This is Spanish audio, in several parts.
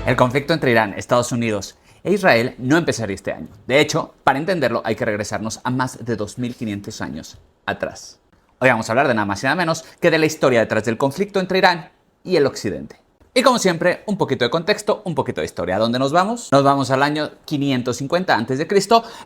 El conflicto entre Irán, Estados Unidos e Israel no empezaría este año. De hecho, para entenderlo hay que regresarnos a más de 2500 años atrás. Hoy vamos a hablar de nada más y nada menos que de la historia detrás del conflicto entre Irán y el Occidente. Y como siempre, un poquito de contexto, un poquito de historia. ¿A dónde nos vamos? Nos vamos al año 550 a.C.,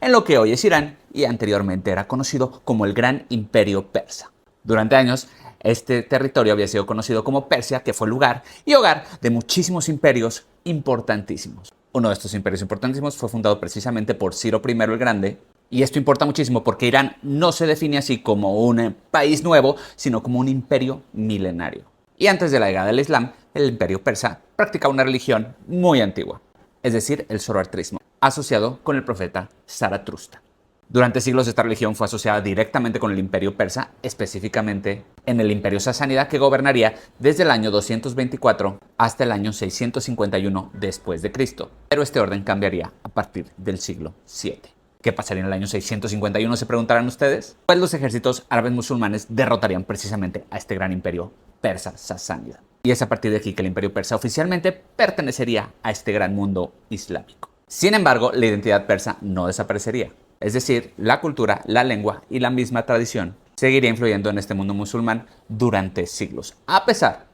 en lo que hoy es Irán y anteriormente era conocido como el Gran Imperio Persa. Durante años, este territorio había sido conocido como Persia, que fue lugar y hogar de muchísimos imperios importantísimos. Uno de estos imperios importantísimos fue fundado precisamente por Ciro I el Grande, y esto importa muchísimo porque Irán no se define así como un país nuevo, sino como un imperio milenario. Y antes de la llegada del Islam, el imperio persa practicaba una religión muy antigua, es decir, el zoroastrismo, asociado con el profeta Zaratustra. Durante siglos esta religión fue asociada directamente con el imperio persa, específicamente en el imperio sasánida, que gobernaría desde el año 224 hasta el año 651 después de Cristo. Pero este orden cambiaría a partir del siglo VII. ¿Qué pasaría en el año 651, se preguntarán ustedes? Pues los ejércitos árabes musulmanes derrotarían precisamente a este gran imperio persa sasánida. Y es a partir de aquí que el imperio persa oficialmente pertenecería a este gran mundo islámico. Sin embargo, la identidad persa no desaparecería. Es decir, la cultura, la lengua y la misma tradición seguiría influyendo en este mundo musulmán durante siglos, a pesar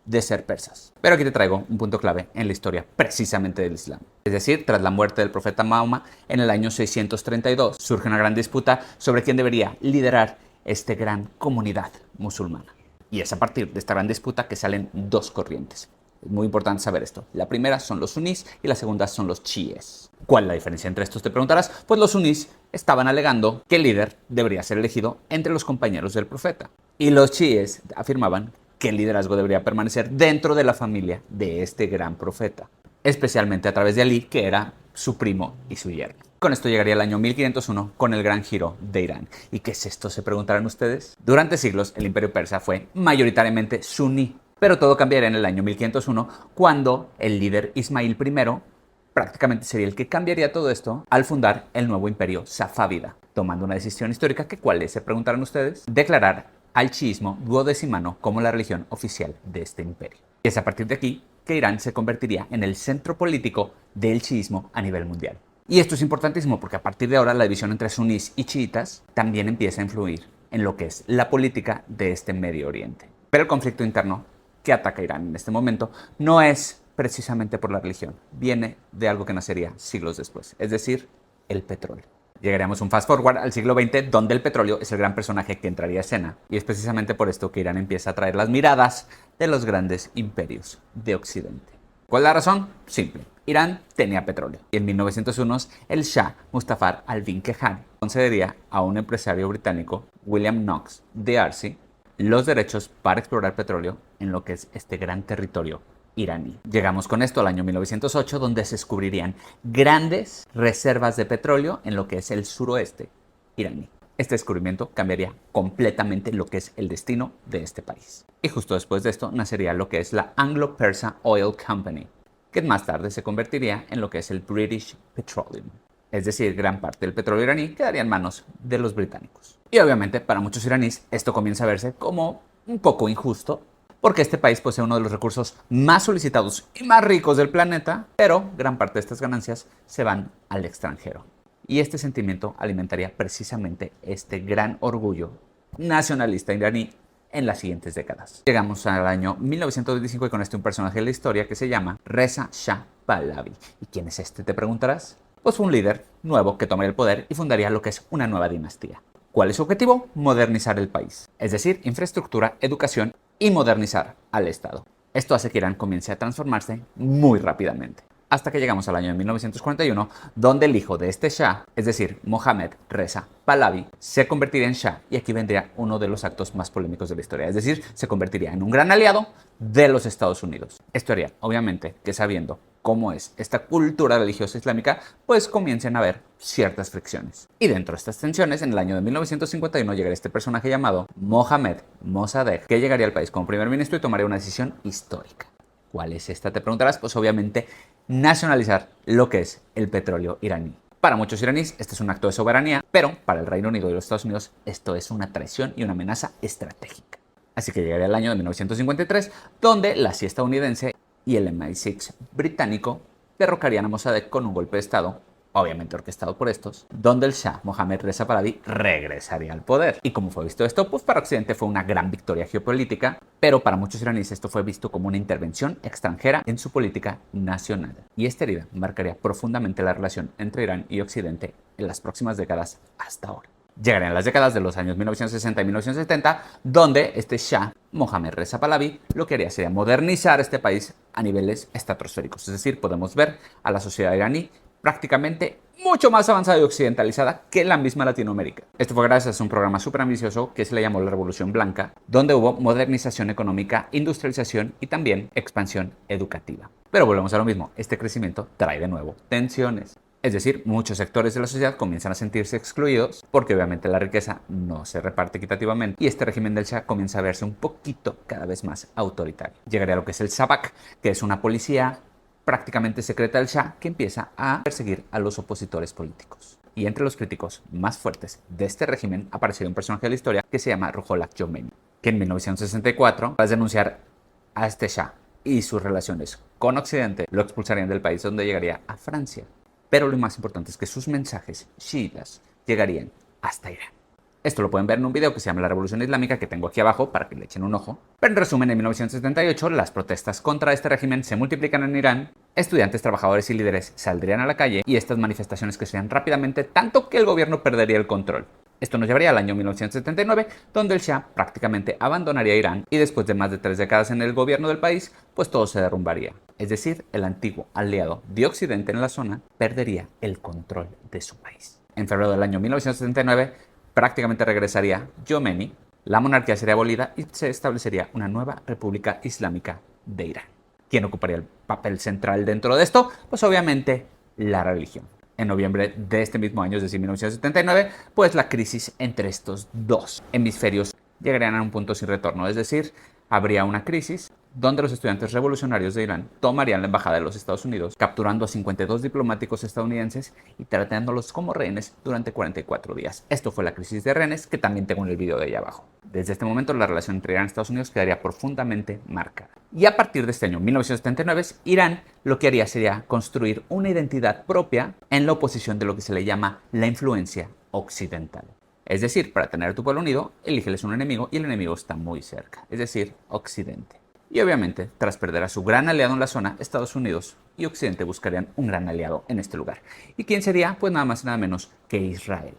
de ser persas. Pero aquí te traigo un punto clave en la historia precisamente del Islam. Es decir, tras la muerte del profeta Mahoma en el año 632, surge una gran disputa sobre quién debería liderar esta gran comunidad musulmana. Y es a partir de esta gran disputa que salen dos corrientes. Es muy importante saber esto. La primera son los sunís y la segunda son los chiíes. ¿Cuál es la diferencia entre estos, te preguntarás? Pues los sunís estaban alegando que el líder debería ser elegido entre los compañeros del profeta. Y los chiíes afirmaban que el liderazgo debería permanecer dentro de la familia de este gran profeta, especialmente a través de Ali, que era su primo y su yerno. Con esto llegaría el año 1501 con el gran giro de Irán. ¿Y qué es esto?, se preguntarán ustedes. Durante siglos el imperio persa fue mayoritariamente suní, pero todo cambiaría en el año 1501 cuando el líder Ismail I prácticamente sería el que cambiaría todo esto al fundar el nuevo imperio safávida, tomando una decisión histórica que, ¿cuál es?, se preguntarán ustedes, declarar al chiismo duodecimano como la religión oficial de este imperio. Y es a partir de aquí que Irán se convertiría en el centro político del chiismo a nivel mundial. Y esto es importantísimo porque a partir de ahora la división entre sunís y chiitas también empieza a influir en lo que es la política de este Medio Oriente. Pero el conflicto interno que ataca a Irán en este momento no es precisamente por la religión, viene de algo que nacería siglos después, es decir, el petróleo. Llegaríamos un fast forward al siglo XX, donde el petróleo es el gran personaje que entraría a escena, y es precisamente por esto que Irán empieza a atraer las miradas de los grandes imperios de Occidente. ¿Cuál es la razón? Simple. Irán tenía petróleo, y en 1901 el Shah Mustafa al-Din Khan concedería a un empresario británico, William Knox de Arcy, los derechos para explorar petróleo en lo que es este gran territorio iraní. Llegamos con esto al año 1908, donde se descubrirían grandes reservas de petróleo en lo que es el suroeste iraní. Este descubrimiento cambiaría completamente lo que es el destino de este país. Y justo después de esto nacería lo que es la Anglo-Persa Oil Company, que más tarde se convertiría en lo que es el British Petroleum. Es decir, gran parte del petróleo iraní quedaría en manos de los británicos. Y obviamente para muchos iraníes esto comienza a verse como un poco injusto, porque este país posee uno de los recursos más solicitados y más ricos del planeta, pero gran parte de estas ganancias se van al extranjero. Y este sentimiento alimentaría precisamente este gran orgullo nacionalista iraní en las siguientes décadas. Llegamos al año 1925 y con este un personaje de la historia que se llama Reza Shah Pahlavi. ¿Y quién es este?, te preguntarás. Pues fue un líder nuevo que tomaría el poder y fundaría lo que es una nueva dinastía. ¿Cuál es su objetivo? Modernizar el país, es decir, infraestructura, educación y modernizar al Estado. Esto hace que Irán comience a transformarse muy rápidamente, hasta que llegamos al año 1941, donde el hijo de este Shah, es decir, Mohammad Reza Pahlavi, se convertiría en Shah, y aquí vendría uno de los actos más polémicos de la historia, es decir, se convertiría en un gran aliado de los Estados Unidos. Esto haría, obviamente, que sabiendo cómo es esta cultura religiosa islámica, pues comiencen a haber ciertas fricciones. Y dentro de estas tensiones, en el año de 1951 llegaría este personaje llamado Mohammad Mossadegh, que llegaría al país como primer ministro y tomaría una decisión histórica. ¿Cuál es esta?, te preguntarás. Pues obviamente nacionalizar lo que es el petróleo iraní. Para muchos iraníes este es un acto de soberanía, pero para el Reino Unido y los Estados Unidos esto es una traición y una amenaza estratégica. Así que llegaría el año de 1953, donde la CIA estadounidense y el MI6 británico derrocarían a Mossadegh con un golpe de estado, obviamente orquestado por estos, donde el Shah Mohammad Reza Pahlavi regresaría al poder. ¿Y cómo fue visto esto? Pues para Occidente fue una gran victoria geopolítica, pero para muchos iraníes esto fue visto como una intervención extranjera en su política nacional. Y esta herida marcaría profundamente la relación entre Irán y Occidente en las próximas décadas hasta ahora. Llegarían las décadas de los años 1960 y 1970, donde este Shah Mohammad Reza Pahlavi lo que haría sería modernizar este país a niveles estratosféricos. Es decir, podemos ver a la sociedad iraní prácticamente mucho más avanzada y occidentalizada que la misma Latinoamérica. Esto fue gracias a un programa súper ambicioso que se le llamó la Revolución Blanca, donde hubo modernización económica, industrialización y también expansión educativa. Pero volvemos a lo mismo, este crecimiento trae de nuevo tensiones. Es decir, muchos sectores de la sociedad comienzan a sentirse excluidos porque obviamente la riqueza no se reparte equitativamente y este régimen del Shah comienza a verse un poquito cada vez más autoritario. Llegaría a lo que es el Sabak, que es una policía prácticamente secreta del Shah que empieza a perseguir a los opositores políticos. Y entre los críticos más fuertes de este régimen apareció un personaje de la historia que se llama Ruhollah Khomeini, que en 1964, tras denunciar a este Shah y sus relaciones con Occidente, lo expulsarían del país, donde llegaría a Francia. Pero lo más importante es que sus mensajes chiitas llegarían hasta Irán. Esto lo pueden ver en un video que se llama La Revolución Islámica, que tengo aquí abajo para que le echen un ojo. Pero en resumen, en 1978 las protestas contra este régimen se multiplican en Irán, estudiantes, trabajadores y líderes saldrían a la calle y estas manifestaciones crecerían rápidamente tanto que el gobierno perdería el control. Esto nos llevaría al año 1979, donde el Shah prácticamente abandonaría Irán y después de más de 3 décadas en el gobierno del país, pues todo se derrumbaría. Es decir, el antiguo aliado de Occidente en la zona perdería el control de su país. En febrero del año 1979, prácticamente regresaría Khomeini, la monarquía sería abolida y se establecería una nueva República Islámica de Irán. ¿Quién ocuparía el papel central dentro de esto? Pues obviamente la religión. En noviembre de este mismo año, es decir, 1979, pues la crisis entre estos dos hemisferios llegarían a un punto sin retorno, es decir, habría una crisis donde los estudiantes revolucionarios de Irán tomarían la embajada de los Estados Unidos, capturando a 52 diplomáticos estadounidenses y tratándolos como rehenes durante 44 días. Esto fue la crisis de rehenes, que también tengo en el video de ahí abajo. Desde este momento, la relación entre Irán y Estados Unidos quedaría profundamente marcada. Y a partir de este año, 1979, Irán lo que haría sería construir una identidad propia en la oposición de lo que se le llama la influencia occidental. Es decir, para tener a tu pueblo unido, elígeles un enemigo y el enemigo está muy cerca, es decir, Occidente. Y obviamente, tras perder a su gran aliado en la zona, Estados Unidos y Occidente buscarían un gran aliado en este lugar. ¿Y quién sería? Pues nada más y nada menos que Israel.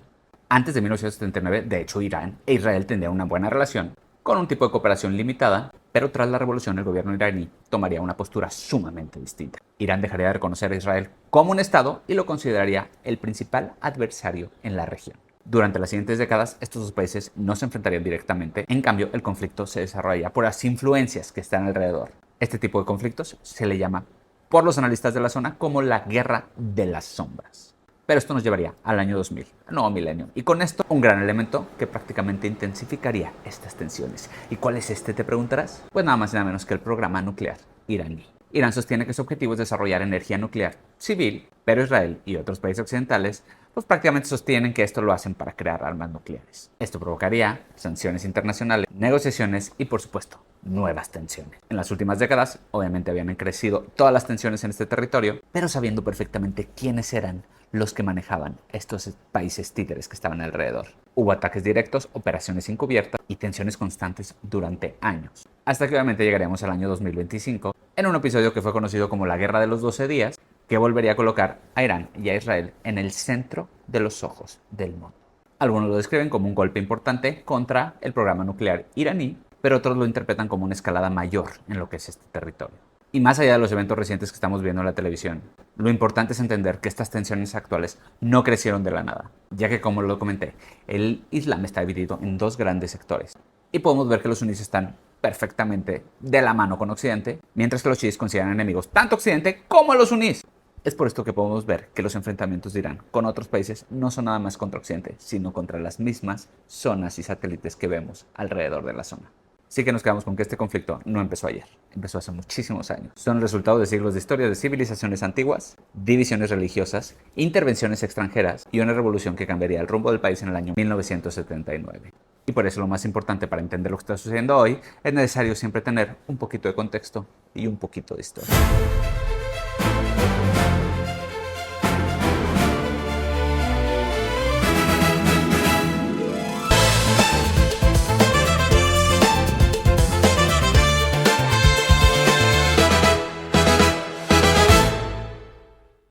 Antes de 1979, de hecho, Irán e Israel tendrían una buena relación, con un tipo de cooperación limitada, pero tras la revolución el gobierno iraní tomaría una postura sumamente distinta. Irán dejaría de reconocer a Israel como un estado y lo consideraría el principal adversario en la región. Durante las siguientes décadas, estos dos países no se enfrentarían directamente, en cambio, el conflicto se desarrollaría por las influencias que están alrededor. Este tipo de conflictos se le llama, por los analistas de la zona, como la guerra de las sombras. Pero esto nos llevaría al año 2000, al nuevo milenio, y con esto un gran elemento que prácticamente intensificaría estas tensiones. ¿Y cuál es este, te preguntarás? Pues nada más y nada menos que el programa nuclear iraní. Irán sostiene que su objetivo es desarrollar energía nuclear civil, pero Israel y otros países occidentales pues prácticamente sostienen que esto lo hacen para crear armas nucleares. Esto provocaría sanciones internacionales, negociaciones y, por supuesto, nuevas tensiones. En las últimas décadas, obviamente habían crecido todas las tensiones en este territorio, pero sabiendo perfectamente quiénes eran los que manejaban estos países títeres que estaban alrededor. Hubo ataques directos, operaciones encubiertas y tensiones constantes durante años. Hasta que obviamente llegaríamos al año 2025, en un episodio que fue conocido como la Guerra de los 12 días, que volvería a colocar a Irán y a Israel en el centro de los ojos del mundo. Algunos lo describen como un golpe importante contra el programa nuclear iraní, pero otros lo interpretan como una escalada mayor en lo que es este territorio. Y más allá de los eventos recientes que estamos viendo en la televisión, lo importante es entender que estas tensiones actuales no crecieron de la nada, ya que, como lo comenté, el Islam está dividido en dos grandes sectores. Y podemos ver que los sunníes están perfectamente de la mano con Occidente, mientras que los chiíes consideran enemigos tanto a Occidente como a los sunníes. Es por esto que podemos ver que los enfrentamientos de Irán con otros países no son nada más contra Occidente, sino contra las mismas zonas y satélites que vemos alrededor de la zona. Sí que nos quedamos con que este conflicto no empezó ayer, empezó hace muchísimos años. Son el resultado de siglos de historia de civilizaciones antiguas, divisiones religiosas, intervenciones extranjeras y una revolución que cambiaría el rumbo del país en el año 1979. Y por eso lo más importante para entender lo que está sucediendo hoy es necesario siempre tener un poquito de contexto y un poquito de historia.